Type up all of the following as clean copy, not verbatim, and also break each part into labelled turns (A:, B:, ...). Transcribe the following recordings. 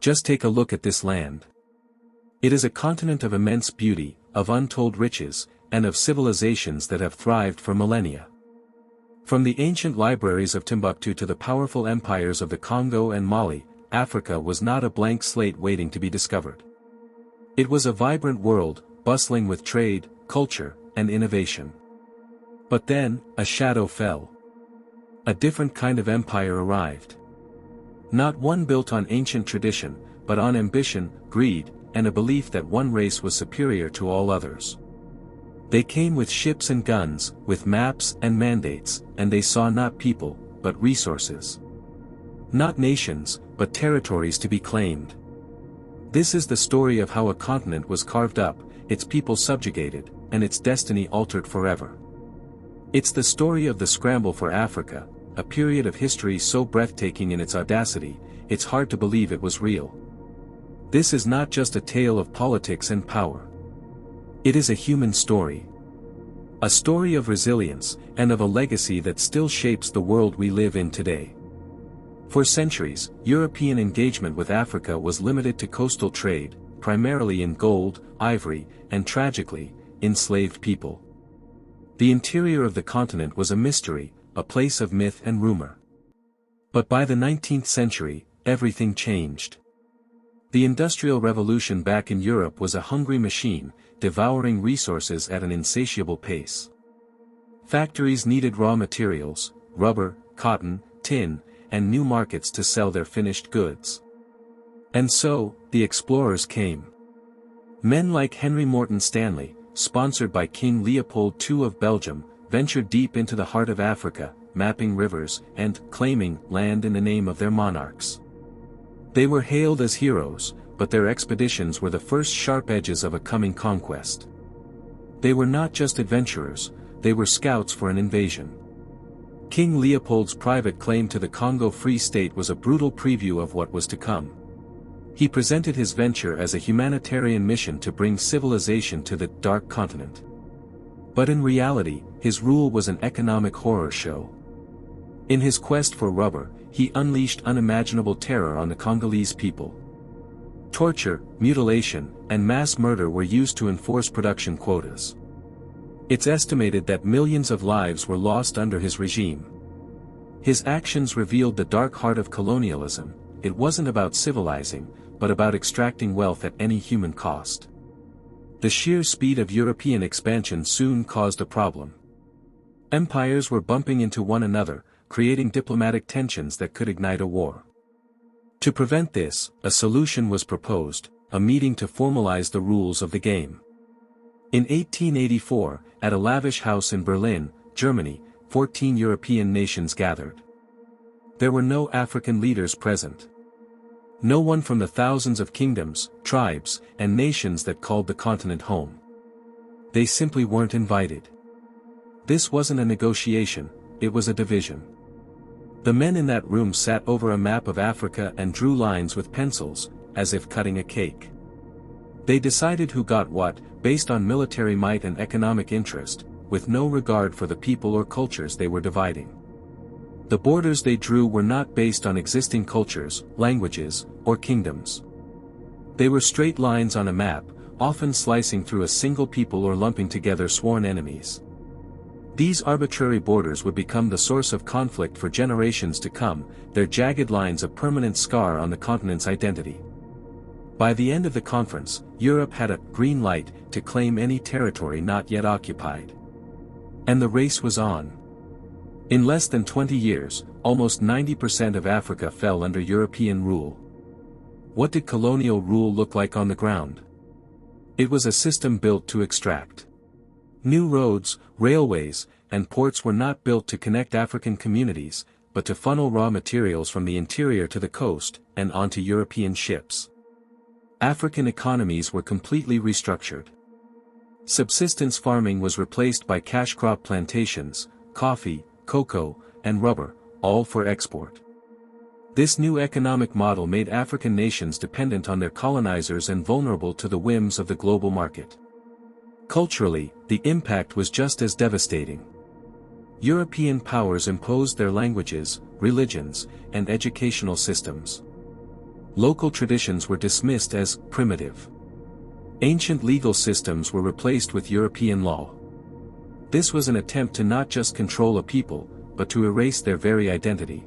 A: Just take a look at this land. It is a continent of immense beauty, of untold riches, and of civilizations that have thrived for millennia. From the ancient libraries of Timbuktu to the powerful empires of the Congo and Mali, Africa was not a blank slate waiting to be discovered. It was a vibrant world, bustling with trade, culture, and innovation. But then, a shadow fell. A different kind of empire arrived. Not one built on ancient tradition, but on ambition, greed, and a belief that one race was superior to all others. They came with ships and guns, with maps and mandates, and they saw not people, but resources. Not nations, but territories to be claimed. This is the story of how a continent was carved up, its people subjugated, and its destiny altered forever. It's the story of the scramble for Africa, a period of history so breathtaking in its audacity, it's hard to believe it was real. This is not just a tale of politics and power. It is a human story. A story of resilience, and of a legacy that still shapes the world we live in today. For centuries, European engagement with Africa was limited to coastal trade, primarily in gold, ivory, and tragically, enslaved people. The interior of the continent was a mystery, a place of myth and rumor. But by the 19th century, everything changed. The Industrial Revolution back in Europe was a hungry machine, devouring resources at an insatiable pace. Factories needed raw materials, rubber, cotton, tin, and new markets to sell their finished goods. And so, the explorers came. Men like Henry Morton Stanley, sponsored by King Leopold II of Belgium, ventured deep into the heart of Africa, mapping rivers, and claiming land in the name of their monarchs. They were hailed as heroes, but their expeditions were the first sharp edges of a coming conquest. They were not just adventurers, they were scouts for an invasion. King Leopold's private claim to the Congo Free State was a brutal preview of what was to come. He presented his venture as a humanitarian mission to bring civilization to the dark continent. But in reality, his rule was an economic horror show. In his quest for rubber, he unleashed unimaginable terror on the Congolese people. Torture, mutilation, and mass murder were used to enforce production quotas. It's estimated that millions of lives were lost under his regime. His actions revealed the dark heart of colonialism. It wasn't about civilizing, but about extracting wealth at any human cost. The sheer speed of European expansion soon caused a problem. Empires were bumping into one another, creating diplomatic tensions that could ignite a war. To prevent this, a solution was proposed, a meeting to formalize the rules of the game. In 1884, at a lavish house in Berlin, Germany, 14 European nations gathered. There were no African leaders present. No one from the thousands of kingdoms, tribes, and nations that called the continent home. They simply weren't invited. This wasn't a negotiation, it was a division. The men in that room sat over a map of Africa and drew lines with pencils, as if cutting a cake. They decided who got what, based on military might and economic interest, with no regard for the people or cultures they were dividing. The borders they drew were not based on existing cultures, languages, or kingdoms. They were straight lines on a map, often slicing through a single people or lumping together sworn enemies. These arbitrary borders would become the source of conflict for generations to come, their jagged lines a permanent scar on the continent's identity. By the end of the conference, Europe had a green light to claim any territory not yet occupied. And the race was on. In less than 20 years, almost 90% of Africa fell under European rule. What did colonial rule look like on the ground? It was a system built to extract. New roads, railways, and ports were not built to connect African communities, but to funnel raw materials from the interior to the coast, and onto European ships. African economies were completely restructured. Subsistence farming was replaced by cash crop plantations, coffee, cocoa, and rubber, all for export. This new economic model made African nations dependent on their colonizers and vulnerable to the whims of the global market. Culturally, the impact was just as devastating. European powers imposed their languages, religions, and educational systems. Local traditions were dismissed as primitive. Ancient legal systems were replaced with European law. This was an attempt to not just control a people, but to erase their very identity.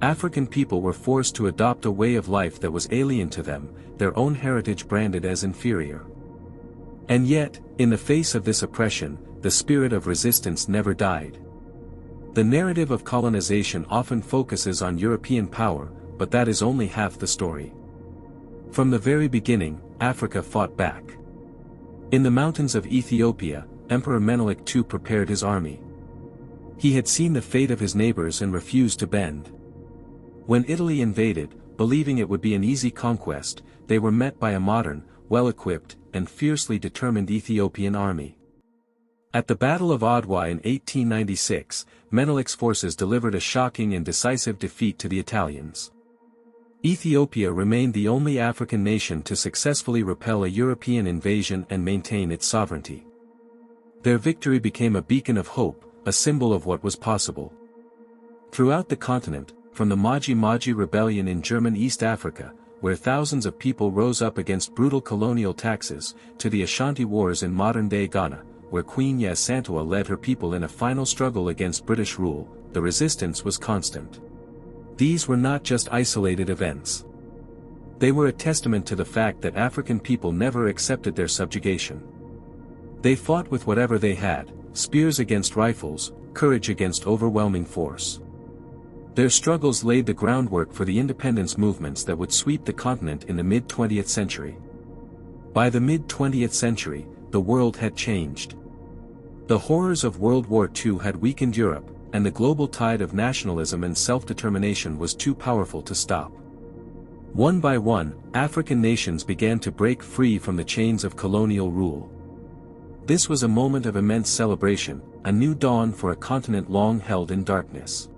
A: African people were forced to adopt a way of life that was alien to them, their own heritage branded as inferior. And yet, in the face of this oppression, the spirit of resistance never died. The narrative of colonization often focuses on European power, but that is only half the story. From the very beginning, Africa fought back. In the mountains of Ethiopia, Emperor Menelik II prepared his army. He had seen the fate of his neighbors and refused to bend. When Italy invaded, believing it would be an easy conquest, they were met by a modern, well-equipped, and fiercely determined Ethiopian army. At the Battle of Adwa in 1896, Menelik's forces delivered a shocking and decisive defeat to the Italians. Ethiopia remained the only African nation to successfully repel a European invasion and maintain its sovereignty. Their victory became a beacon of hope, a symbol of what was possible. Throughout the continent, from the Maji Maji rebellion in German East Africa, where thousands of people rose up against brutal colonial taxes, to the Ashanti Wars in modern-day Ghana, where Queen Yasantua led her people in a final struggle against British rule, the resistance was constant. These were not just isolated events. They were a testament to the fact that African people never accepted their subjugation. They fought with whatever they had, spears against rifles, courage against overwhelming force. Their struggles laid the groundwork for the independence movements that would sweep the continent in the mid-20th century. By the mid-20th century, the world had changed. The horrors of World War II had weakened Europe, and the global tide of nationalism and self-determination was too powerful to stop. One by one, African nations began to break free from the chains of colonial rule. This was a moment of immense celebration, a new dawn for a continent long held in darkness.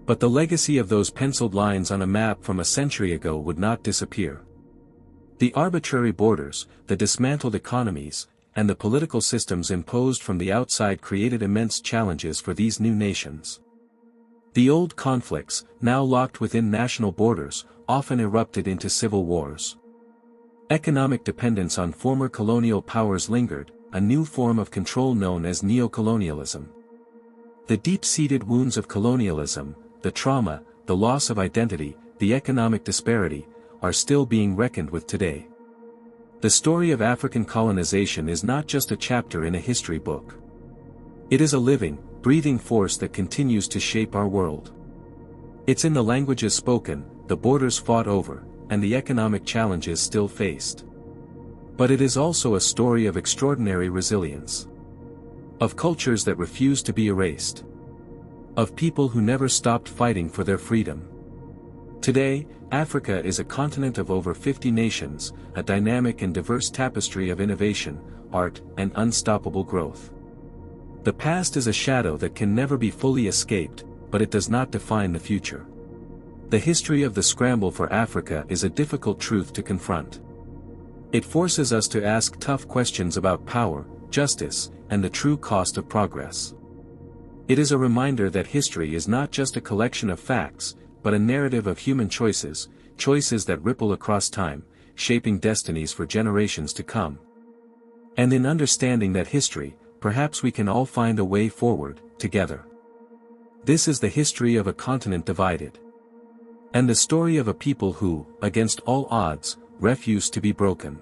A: But the legacy of those penciled lines on a map from a century ago would not disappear. The arbitrary borders, the dismantled economies, and the political systems imposed from the outside created immense challenges for these new nations. The old conflicts, now locked within national borders, often erupted into civil wars. Economic dependence on former colonial powers lingered, a new form of control known as neocolonialism. The deep-seated wounds of colonialism, the trauma, the loss of identity, the economic disparity, are still being reckoned with today. The story of African colonization is not just a chapter in a history book. It is a living, breathing force that continues to shape our world. It's in the languages spoken, the borders fought over, and the economic challenges still faced. But it is also a story of extraordinary resilience. Of cultures that refuse to be erased. Of people who never stopped fighting for their freedom. Today, Africa is a continent of over 50 nations, a dynamic and diverse tapestry of innovation, art, and unstoppable growth. The past is a shadow that can never be fully escaped, but it does not define the future. The history of the scramble for Africa is a difficult truth to confront. It forces us to ask tough questions about power, justice, and the true cost of progress. It is a reminder that history is not just a collection of facts, but a narrative of human choices, choices that ripple across time, shaping destinies for generations to come. And in understanding that history, perhaps we can all find a way forward, together. This is the history of a continent divided. And the story of a people who, against all odds, refuse to be broken.